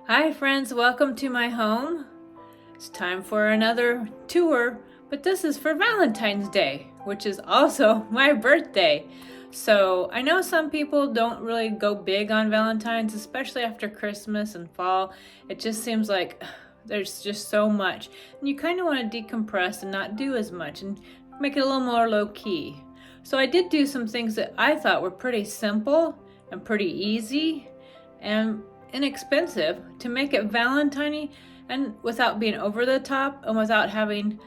Hi friends, welcome to my home. It's time for another tour, but this is for Valentine's Day, which is also my birthday. So I know some people don't really go big on Valentine's, especially after Christmas and fall. It just seems like there's just so much. And you kind of want to decompress and not do as much and make it a little more low key. So I did do some things that I thought were pretty simple and pretty easy and inexpensive to make it Valentine-y and without being over the top and without having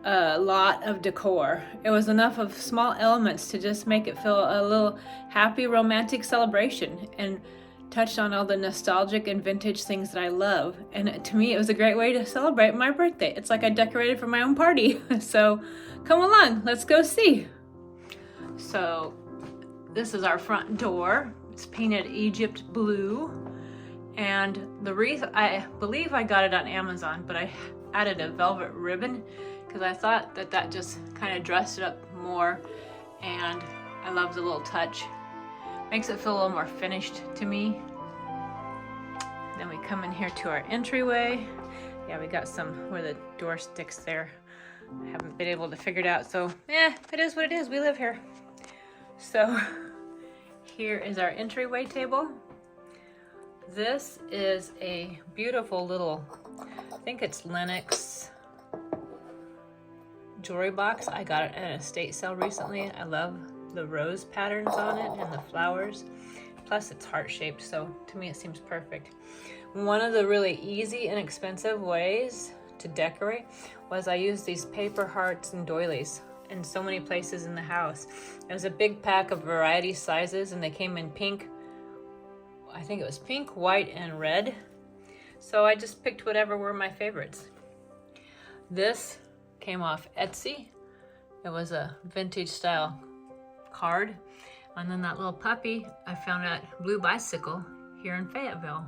a lot of decor. It was enough of small elements to just make it feel a little happy romantic celebration and touched on all the nostalgic and vintage things that I love. And to me, it was a great way to celebrate my birthday. It's like I decorated for my own party. So come along, let's go see. So this is our front door. It's painted Egypt blue. And the wreath, I believe I got it on Amazon, but I added a velvet ribbon because I thought that just kind of dressed it up more, and I love the little touch. Makes it feel a little more finished to me. Then we come in here to our entryway. Yeah, we got some where the door sticks there. I haven't been able to figure it out, so it is what it is. We live here. So here is our entryway table. This is a beautiful little, I think it's Lenox jewelry box. I got it at an estate sale recently. I love the rose patterns on it and the flowers. Plus it's heart-shaped, so to me it seems perfect. One of the really easy and expensive ways to decorate was I used these paper hearts and doilies in so many places in the house. It was a big pack of variety sizes and they came in pink. I think it was pink, white, and red. So I just picked whatever were my favorites. This came off Etsy. It was a vintage style card. And then that little puppy I found at Blue Bicycle here in Fayetteville.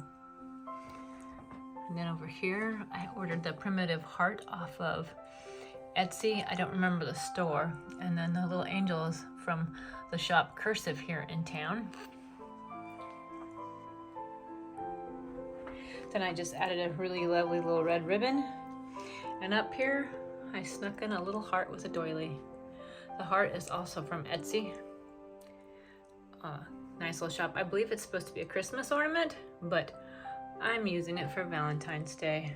And then over here, I ordered the primitive heart off of Etsy. I don't remember the store. And then the little angels from the shop Cursive here in town. Then I just added a really lovely little red ribbon. And up here, I snuck in a little heart with a doily. The heart is also from Etsy. Nice little shop. I believe it's supposed to be a Christmas ornament, but I'm using it for Valentine's Day.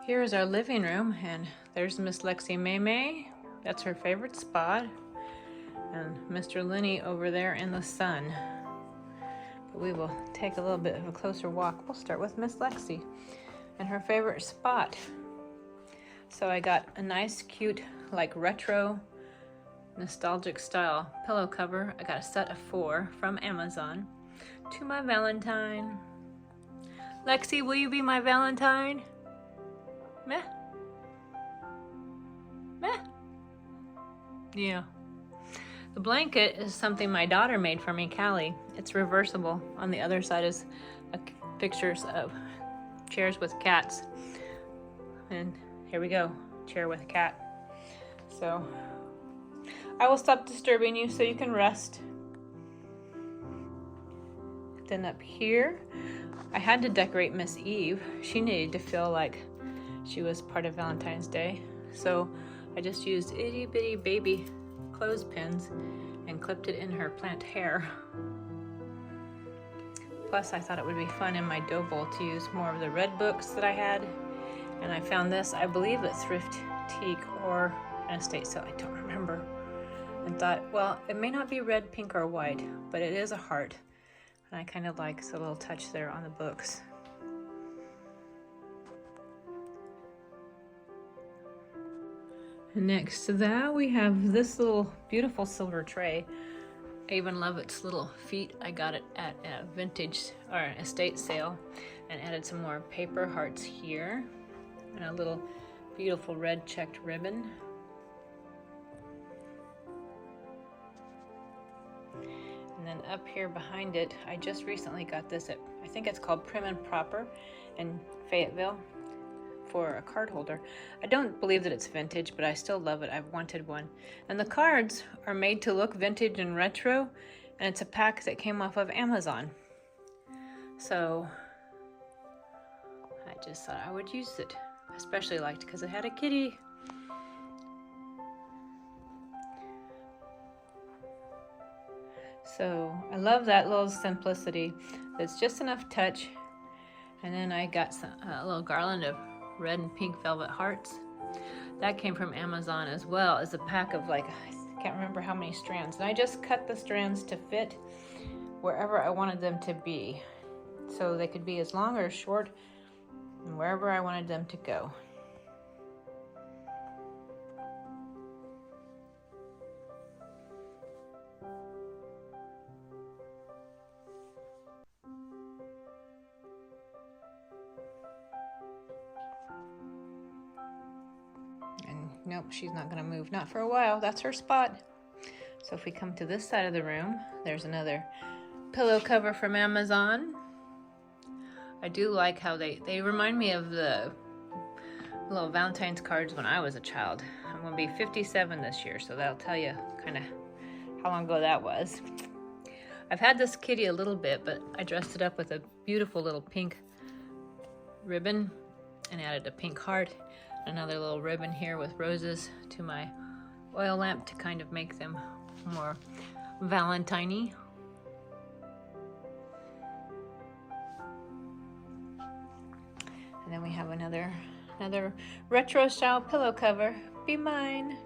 Here's our living room, and there's Miss Lexi May. That's her favorite spot. And Mr. Lenny over there in the sun. But we will take a little bit of a closer walk. We'll start with Miss Lexi and her favorite spot. So I got a nice, cute, like retro, nostalgic style pillow cover. I got a set of 4 from Amazon. To my Valentine. Lexi, will you be my Valentine? Meh. Meh. Yeah. The blanket is something my daughter made for me, Callie. It's reversible. On the other side is pictures of chairs with cats. And here we go, chair with a cat. So I will stop disturbing you so you can rest. Then up here, I had to decorate Miss Eve. She needed to feel like she was part of Valentine's Day. So I just used itty bitty baby clothespins and clipped it in her plant hair. Plus I thought it would be fun in my dough bowl to use more of the red books that I had. And I found this, I believe at Thrifted or an estate sale, I don't remember. And thought, well, it may not be red, pink, or white, but it is a heart. And I kind of like the little touch there on the books. Next to that, we have this little beautiful silver tray. I even love its little feet. I got it at a vintage or estate sale and added some more paper hearts here and a little beautiful red checked ribbon. then up here behind it, I just recently got this at, I think it's called Prim and Proper in Fayetteville, for a card holder. I don't believe that it's vintage, but I still love it. I've wanted one. And the cards are made to look vintage and retro, and it's a pack that came off of Amazon. So I just thought I would use it. I especially liked it because it had a kitty. So I love that little simplicity. It's just enough touch. And then I got a little garland of red and pink velvet hearts. That came from Amazon as well as a pack of, like, I can't remember how many strands. And I just cut the strands to fit wherever I wanted them to be. So they could be as long or as short, and wherever I wanted them to go. Nope, she's not gonna move, not for a while. That's her spot. So if we come to this side of the room, there's another pillow cover from Amazon. I do like how they remind me of the little Valentine's cards when I was a child. I'm gonna be 57 this year, so that'll tell you kind of how long ago that was. I've had this kitty a little bit, but I dressed it up with a beautiful little pink ribbon and added a pink heart. Another little ribbon here with roses to my oil lamp to kind of make them more Valentine-y. And then we have another retro style pillow cover. Be mine.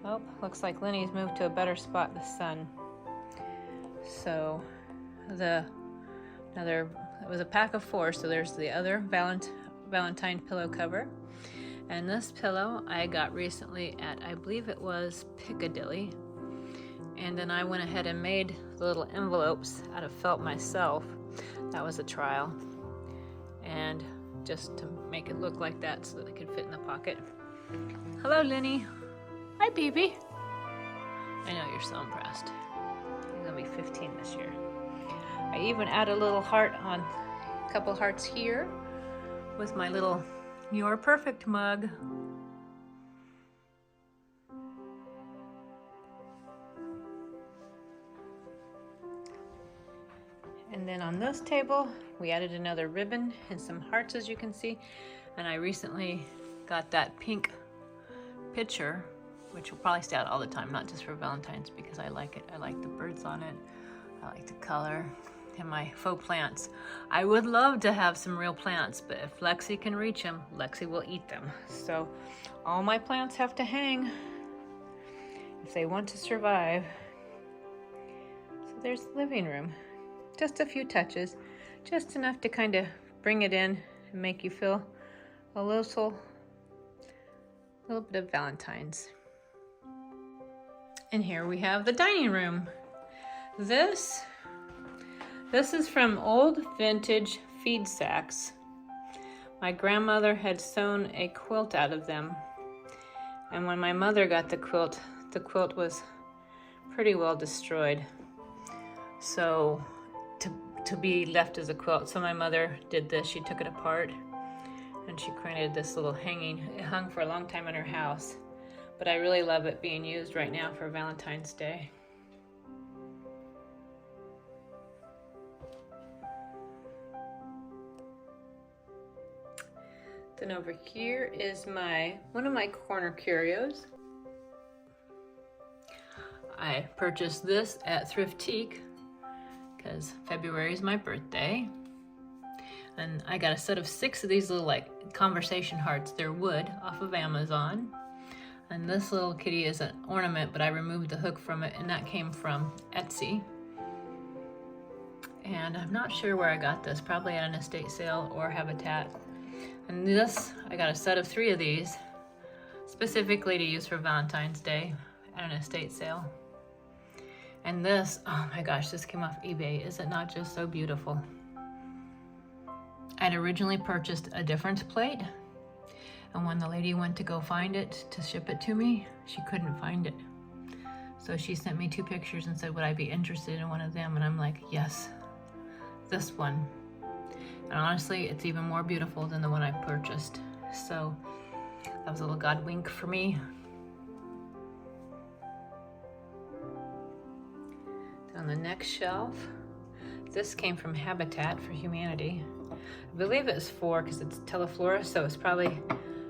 Oh, looks like Lenny's moved to a better spot, the sun. So it was a pack of 4, so there's the other Valentine pillow cover. And this pillow I got recently at, I believe it was Piccadilly. And then I went ahead and made the little envelopes out of felt myself. That was a trial. And just to make it look like that so that it could fit in the pocket. Hello, Lenny. Hi, baby. I know you're so impressed. You're gonna be 15 this year. I even add a little heart on, a couple hearts here with my little You're Perfect mug. And then on this table, we added another ribbon and some hearts, as you can see. And I recently got that pink picture, which will probably stay out all the time, not just for Valentine's, because I like it. I like the birds on it. I like the color. And my faux plants. I would love to have some real plants, but if Lexi can reach them, Lexi will eat them. So all my plants have to hang if they want to survive. So there's the living room. Just a few touches, just enough to kind of bring it in and make you feel a little bit of Valentine's. And here we have the dining room. This is from old vintage feed sacks. My grandmother had sewn a quilt out of them. And when my mother got the quilt was pretty well destroyed. So to be left as a quilt. So my mother did this. She took it apart and she created this little hanging. It hung for a long time in her house. But I really love it being used right now for Valentine's Day. Then over here is one of my corner curios. I purchased this at Thrifted because February is my birthday. And I got a set of 6 of these little like conversation hearts. They're wood off of Amazon. And this little kitty is an ornament, but I removed the hook from it, and that came from Etsy. And I'm not sure where I got this, probably at an estate sale or Habitat. And this, I got a set of 3 of these, specifically to use for Valentine's Day at an estate sale. And this, oh my gosh, this came off eBay. Is it not just so beautiful? I'd originally purchased a different plate, and when the lady went to go find it to ship it to me, she couldn't find it. So she sent me 2 pictures and said, would I be interested in one of them? And I'm like, yes, this one. And honestly, it's even more beautiful than the one I purchased. So that was a little God wink for me. On the next shelf, this came from Habitat for Humanity. I believe it's for, because it's teleflora, so it's probably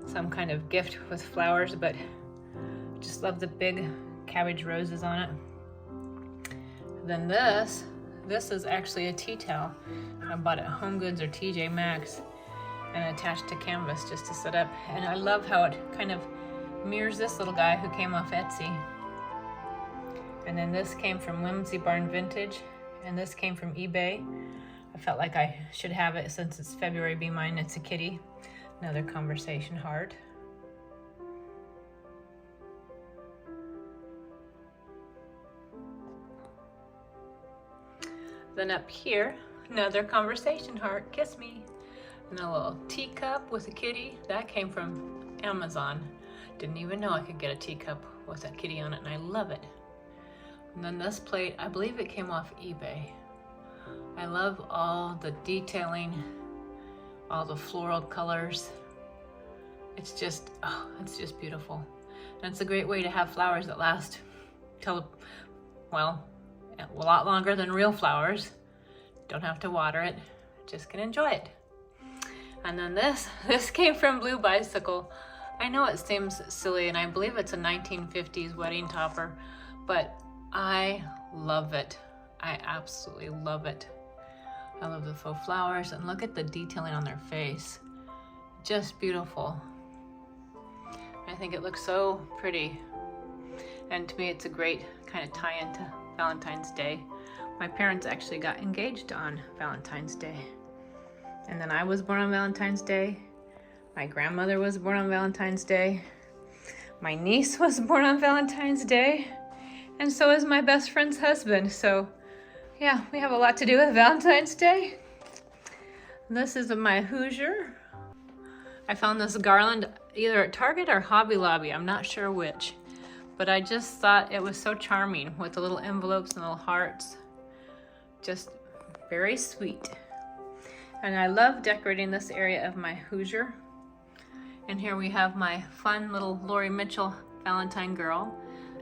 some kind of gift with flowers, but I just love the big cabbage roses on it. Then this is actually a tea towel. I bought it at Home Goods or TJ Maxx and attached to canvas just to set up. And I love how it kind of mirrors this little guy who came off Etsy. And then this came from Whimsy Barn Vintage, and this came from eBay. I felt like I should have it since it's February Be Mine. It's a kitty. Another conversation heart. Then up here, another conversation heart, kiss me. And a little teacup with a kitty. That came from Amazon. Didn't even know I could get a teacup with a kitty on it, and I love it. And then this plate, I believe it came off eBay. I love all the detailing, all the floral colors. It's just, oh, it's just beautiful. And it's a great way to have flowers that last till, well, a lot longer than real flowers. Don't have to water it, just can enjoy it. And then this came from Blue Bicycle. I know it seems silly, and I believe it's a 1950s wedding topper, but I love it. I absolutely love it. I love the faux flowers, and look at the detailing on their face. Just beautiful. I think it looks so pretty. And to me, it's a great kind of tie into Valentine's Day. My parents actually got engaged on Valentine's Day. And then I was born on Valentine's Day. My grandmother was born on Valentine's Day. My niece was born on Valentine's Day. And so is my best friend's husband. So yeah, we have a lot to do with Valentine's Day. This is my Hoosier. I found this garland either at Target or Hobby Lobby. I'm not sure which. But I just thought it was so charming with the little envelopes and little hearts. Just very sweet. And I love decorating this area of my Hoosier. And here we have my fun little Lori Mitchell Valentine girl.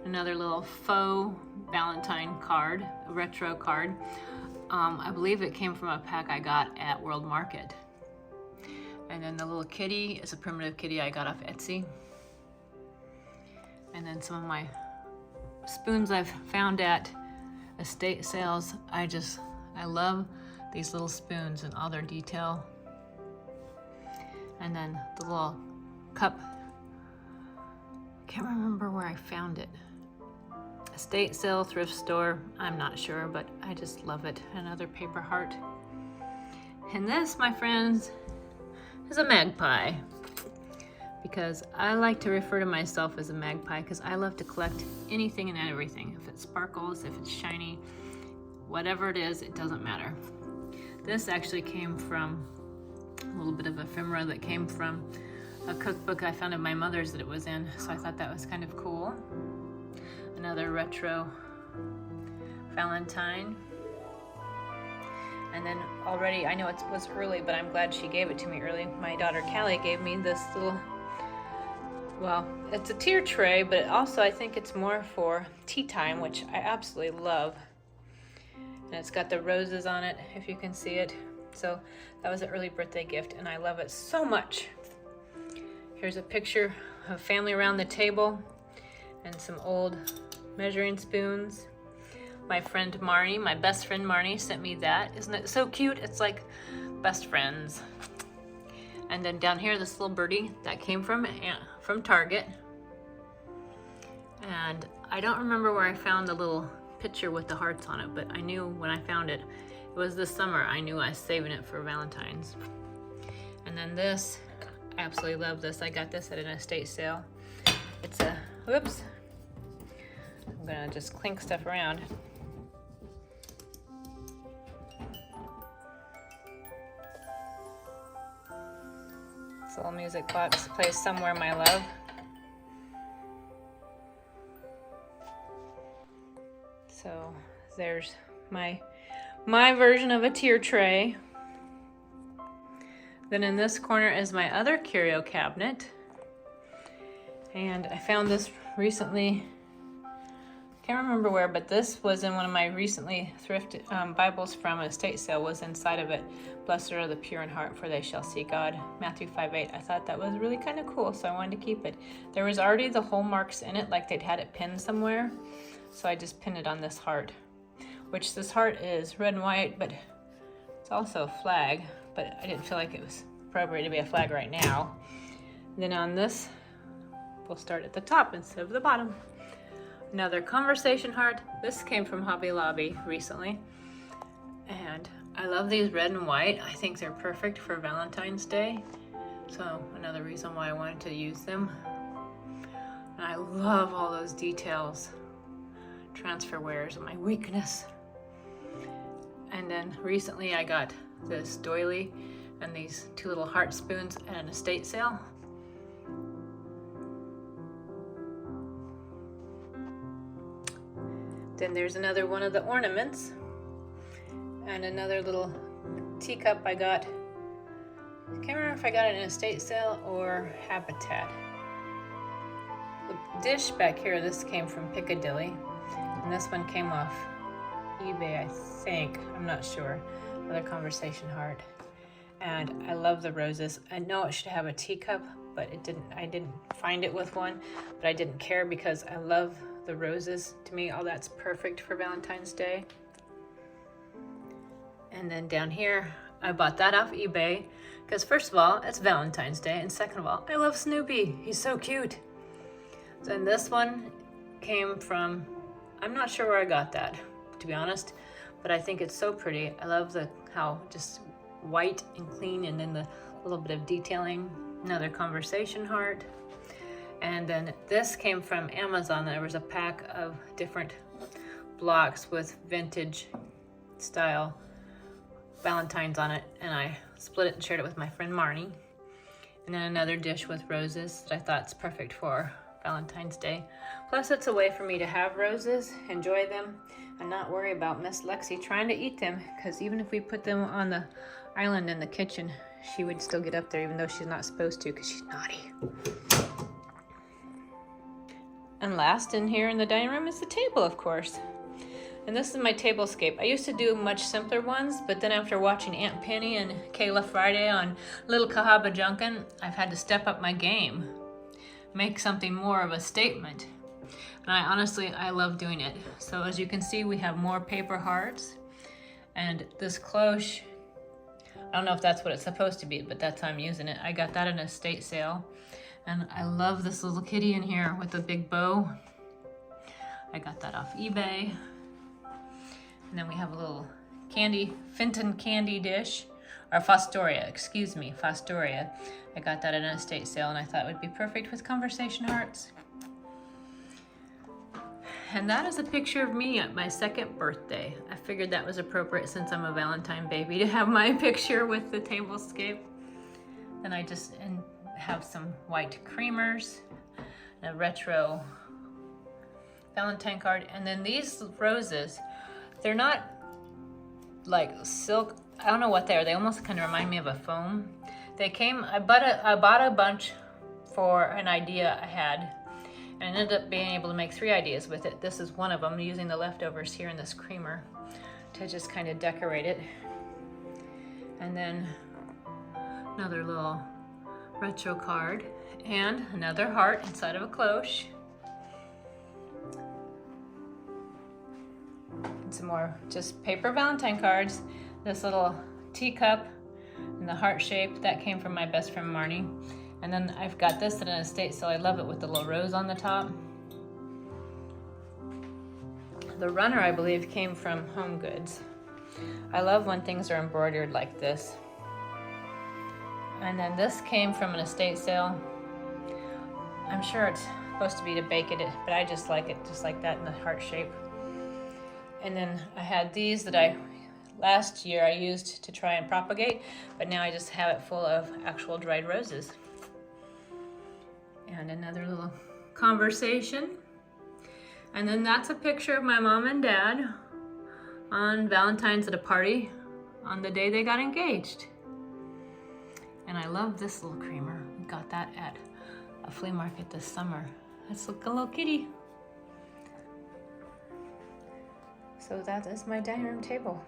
Another little faux Valentine card, a retro card. I believe it came from a pack I got at World Market. And then the little kitty is a primitive kitty I got off Etsy. And then some of my spoons I've found at estate sales. I love these little spoons and all their detail. And then the little cup. Can't remember where I found it. Estate sale, thrift store, I'm not sure, but I just love it. Another paper heart. And this, my friends, is a magpie. Because I like to refer to myself as a magpie because I love to collect anything and everything. If it sparkles, if it's shiny, whatever it is, it doesn't matter. This actually came from a little bit of ephemera that came from a cookbook I found of my mother's that it was in, so I thought that was kind of cool. Another retro Valentine. And then already, I know it was early, but I'm glad she gave it to me early. My daughter Callie gave me this little, well, it's a tier tray, but it also I think it's more for tea time, which I absolutely love. And it's got the roses on it, if you can see it. So that was an early birthday gift, and I love it so much. Here's a picture of family around the table and some old measuring spoons. My friend Marnie, my best friend Marnie, sent me that. Isn't it so cute? It's like best friends. And then down here, this little birdie that came from Target. And I don't remember where I found the little picture with the hearts on it, but I knew when I found it, it was this summer. I knew I was saving it for Valentine's. And then this, I absolutely love this. I got this at an estate sale. It's a, whoops. I'm gonna just clink stuff around. This little music box plays Somewhere My Love. So there's my version of a tier tray. Then in this corner is my other curio cabinet. And I found this recently, can't remember where, but this was in one of my recently thrifted Bibles from an estate sale, was inside of it. Blessed are the pure in heart, for they shall see God. Matthew 5:8. I thought that was really kind of cool, so I wanted to keep it. There was already the hole marks in it, like they'd had it pinned somewhere. So I just pinned it on this heart, which this heart is red and white, but it's also a flag, but I didn't feel like it was appropriate to be a flag right now. And then on this, we'll start at the top instead of the bottom. Another conversation heart. This came from Hobby Lobby recently. And I love these red and white. I think they're perfect for Valentine's Day. So another reason why I wanted to use them. And I love all those details. Transfer wear is my weakness. And then recently I got this doily and these 2 little heart spoons at an estate sale. Then there's another one of the ornaments and another little teacup I got. I can't remember if I got it in an estate sale or Habitat. The dish back here, this came from Piccadilly, and this one came off eBay, I think. I'm not sure. Another conversation heart. And I love the roses. I know it should have a teacup, but I didn't find it with one, but I didn't care because I love the roses. To me, all that's perfect for Valentine's Day. And then down here, I bought that off eBay because first of all, it's Valentine's Day, and second of all, I love Snoopy. He's so cute. Then this one came from, I'm not sure where I got that, to be honest, but I think it's so pretty. I love how just white and clean, and then the little bit of detailing. Another conversation heart. And then this came from Amazon. There was a pack of different blocks with vintage style Valentines on it, and I split it and shared it with my friend Marnie. And then another dish with roses that I thought is perfect for Valentine's Day. Plus it's a way for me to have roses, enjoy them, and not worry about Miss Lexi trying to eat them, because even if we put them on the island in the kitchen, she would still get up there even though she's not supposed to because she's naughty. And last in here in the dining room is the table, of course. And this is my Tablescape. I used to do much simpler ones, but then after watching Aunt Penny and Kayla Friday on Little Cahaba Junkin', I've had to step up my game. Make something more of a statement. And I love doing it. So as you can see, we have more paper hearts. And this cloche, I don't know if that's what it's supposed to be, but that's how I'm using it. I got that in a estate sale. And I love this little kitty in here with a big bow. I got that off eBay. And then we have a little Fenton candy dish, or Fostoria, Fostoria. I got that at an estate sale and I thought it would be perfect with conversation hearts. And that is a picture of me at my 2nd birthday. I figured that was appropriate since I'm a Valentine baby to have my picture with the Tablescape. Then I just have some white creamers, a retro Valentine card, and then these roses, they're not like silk. I don't know what they are. They almost kind of remind me of a foam. They came, I bought a bunch for an idea I had, and ended up being able to make 3 ideas with it. This is one of them, using the leftovers here in this creamer to just kind of decorate it. And then another little retro card and another heart inside of a cloche. And some more just paper Valentine cards. This little teacup in the heart shape, that came from my best friend Marnie. And then I've got this at an estate sale. I love it with the little rose on the top. The runner, I believe, came from Home Goods. I love when things are embroidered like this. And then this came from an estate sale. I'm sure it's supposed to be to bake it, but I just like it just like that in the heart shape. And then I had these that last year I used to try and propagate, but now I just have it full of actual dried roses. And another little conversation. And then that's a picture of my mom and dad on Valentine's at a party on the day they got engaged. And I love this little creamer. We got that at a flea market this summer. Let's look a little kitty. So that is my dining room table.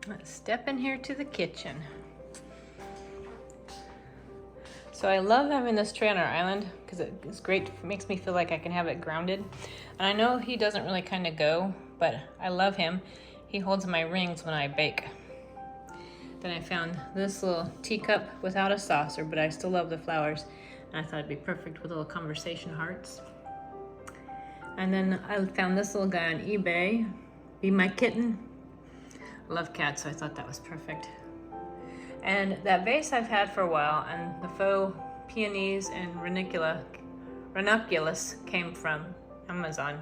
Let's step in here to the kitchen. So I love having this tray on our island because it's great. It makes me feel like I can have it grounded. And I know he doesn't really kind of go, but I love him. He holds my rings when I bake. Then I found this little teacup without a saucer, but I still love the flowers. And I thought it'd be perfect with little conversation hearts. And then I found this little guy on eBay, Be My Kitten. I love cats, so I thought that was perfect. And that vase I've had for a while, and the faux peonies and ranunculus came from Amazon.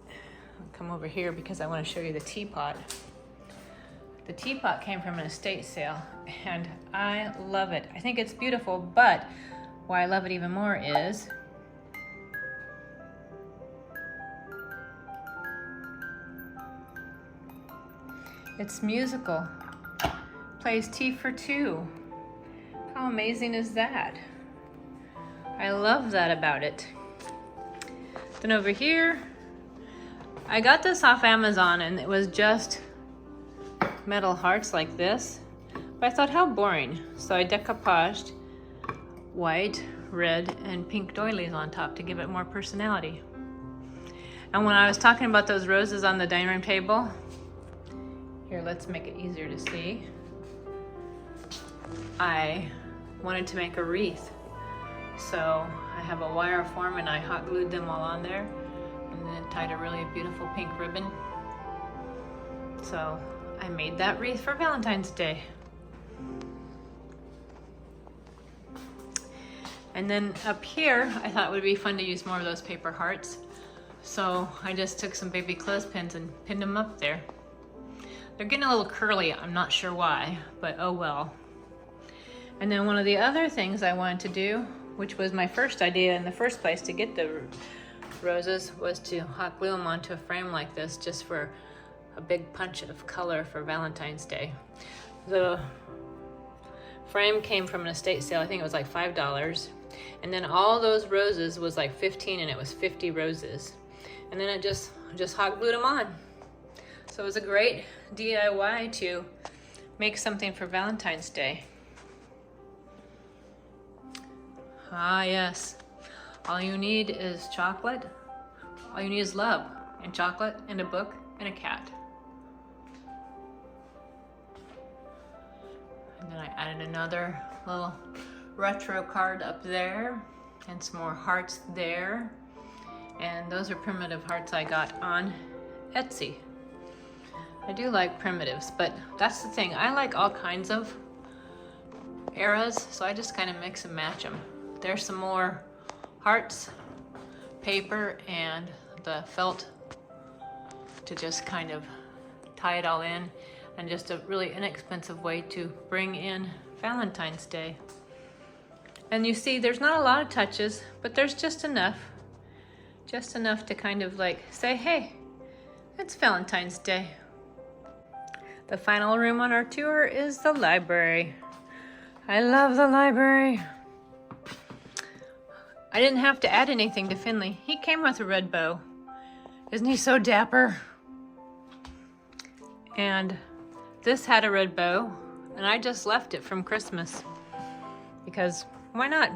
I'll come over here because I want to show you the teapot. The teapot came from an estate sale, and I love it. I think it's beautiful, but why I love it even more is it's musical. Plays tea for two. How amazing is that? I love that about it. Then over here, I got this off Amazon and it was just metal hearts like this. But I thought, how boring. So I decoupaged white, red, and pink doilies on top to give it more personality. And when I was talking about those roses on the dining room table, here, let's make it easier to see. I wanted to make a wreath. So I have a wire form and I hot glued them all on there and then tied a really beautiful pink ribbon. So I made that wreath for Valentine's Day. And then up here, I thought it would be fun to use more of those paper hearts. So I just took some baby clothespins and pinned them up there. They're getting a little curly, I'm not sure why, but oh well. And then one of the other things I wanted to do, which was my first idea in the first place to get the roses, was to hot glue them onto a frame like this just for a big punch of color for Valentine's Day. The frame came from an estate sale, I think it was like $5. And then all those roses was like 15 and it was 50 roses. And then it just hot glued them on. So it was a great DIY to make something for Valentine's Day. Ah yes, all you need is chocolate. All you need is love and chocolate and a book and a cat. And then I added another little retro card up there and some more hearts there. And those are primitive hearts I got on Etsy. I do like primitives, but that's the thing. I like all kinds of eras, so I just kind of mix and match them. There's some more hearts, paper, and the felt to just kind of tie it all in, and just a really inexpensive way to bring in Valentine's Day. And you see, there's not a lot of touches, but there's just enough to kind of like say, hey, it's Valentine's Day. The final room on our tour is the library. I love the library. I didn't have to add anything to Finley. He came with a red bow. Isn't he so dapper? And this had a red bow, and I just left it from Christmas because why not?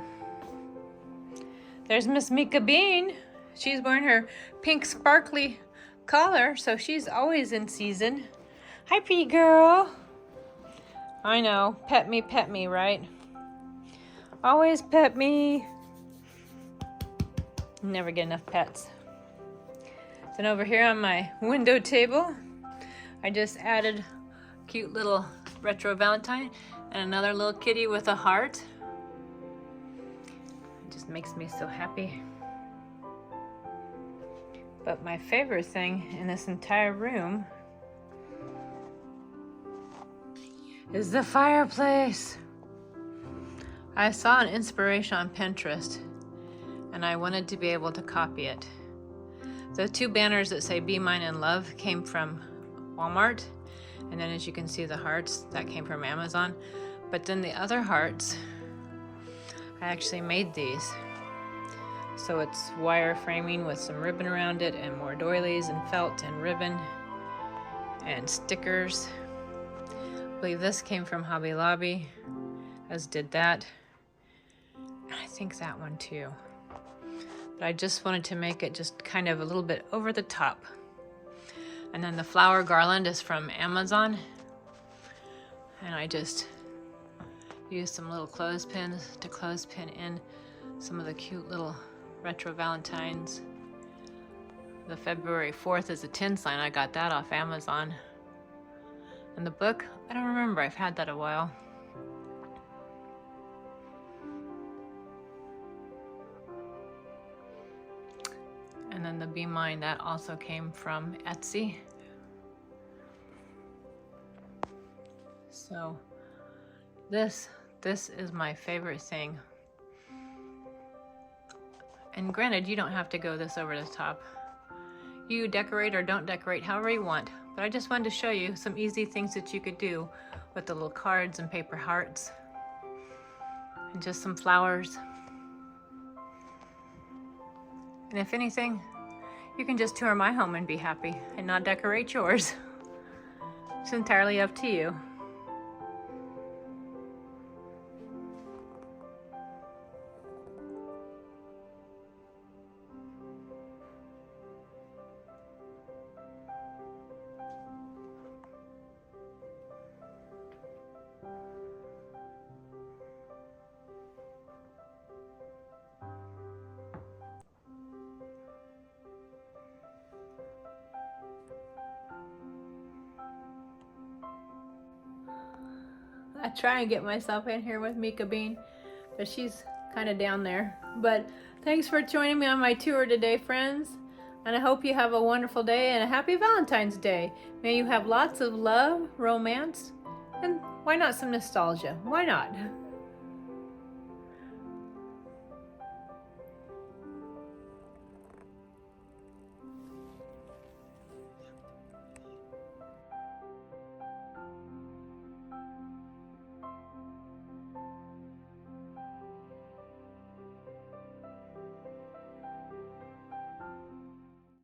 There's Miss Mika Bean. She's wearing her pink sparkly collar, so she's always in season. Hi, pretty girl. I know, pet me, right? Always pet me. Never get enough pets. Then over here on my window table, I just added a cute little retro Valentine and another little kitty with a heart. It just makes me so happy. But my favorite thing in this entire room is the fireplace. I saw an inspiration on Pinterest and I wanted to be able to copy it. The two banners that say Be Mine and Love came from Walmart, and then as you can see the hearts, that came from Amazon. But then the other hearts, I actually made these. So it's wire framing with some ribbon around it and more doilies and felt and ribbon and stickers. I believe this came from Hobby Lobby, as did that. And I think that one too. But I just wanted to make it just kind of a little bit over the top. And then the flower garland is from Amazon. And I just used some little clothespins to clothespin in some of the cute little retro Valentines. The February 4th is a tin sign. I got that off Amazon. And the book, I don't remember. I've had that a while. And then the Be Mine, that also came from Etsy. So this is my favorite thing. And granted, you don't have to go this over the top. You decorate or don't decorate however you want. But I just wanted to show you some easy things that you could do with the little cards and paper hearts. And just some flowers. And if anything, you can just tour my home and be happy and not decorate yours. It's entirely up to you. I try and get myself in here with Mika Bean, but she's kind of down there. But thanks for joining me on my tour today, friends. And I hope you have a wonderful day and a happy Valentine's Day. May you have lots of love, romance, and why not some nostalgia? Why not?